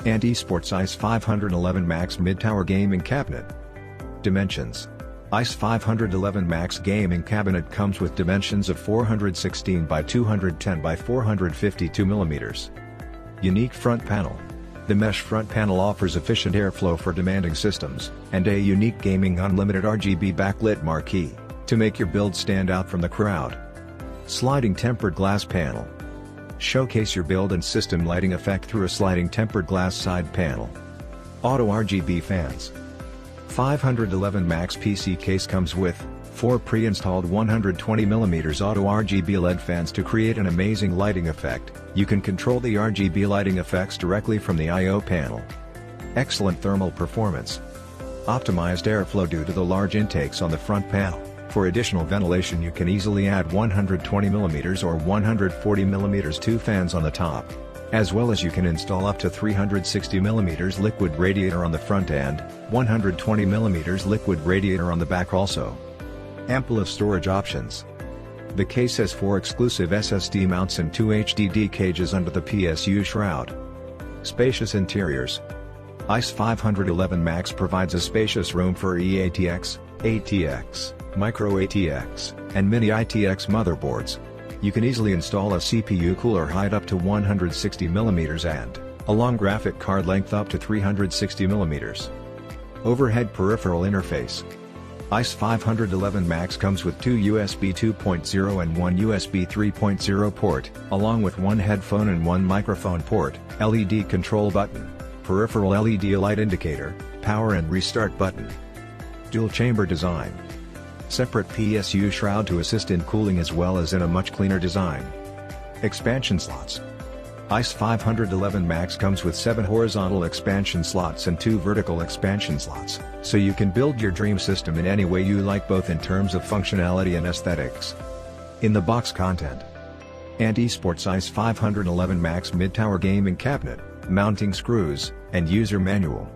and esports ICE 511 Max Mid-Tower Gaming Cabinet. Dimensions: ICE 511 Max Gaming Cabinet comes with dimensions of 416 by 210 by 452 mm. Unique front panel. The mesh front panel offers efficient airflow for demanding systems, and a unique gaming unlimited RGB backlit marquee, to make your build stand out from the crowd. Sliding tempered glass panel. Showcase your build and system lighting effect through a sliding tempered glass side panel. Auto RGB fans. 511 Max PC case comes with 4 pre-installed 120mm auto RGB LED fans to create an amazing lighting effect. You can control the RGB lighting effects directly from the I/O panel. Excellent thermal performance. Optimized airflow due to the large intakes on the front panel. For additional ventilation you can easily add 120mm or 140mm two fans on the top. As well as you can install up to 360mm liquid radiator on the front and 120mm liquid radiator on the back also. Ample of storage options. The case has 4 exclusive SSD mounts and 2 HDD cages under the PSU shroud. Spacious interiors. ICE 511 Max provides a spacious room for eATX, ATX, Micro ATX, and Mini ITX motherboards. You can easily install a CPU cooler height up to 160mm and a long graphic card length up to 360mm. Overhead peripheral interface. ICE 511 Max comes with 2 USB 2.0 and 1 USB 3.0 port, along with 1 headphone and 1 microphone port, LED control button, peripheral LED light indicator, power and restart button. Dual chamber design. Separate PSU shroud to assist in cooling as well as in a much cleaner design. Expansion slots. ICE 511 Max comes with 7 horizontal expansion slots and 2 vertical expansion slots, so you can build your dream system in any way you like, both in terms of functionality and aesthetics. In the box content. And esports ICE 511 Max Mid-Tower Gaming Cabinet, mounting screws, and user manual.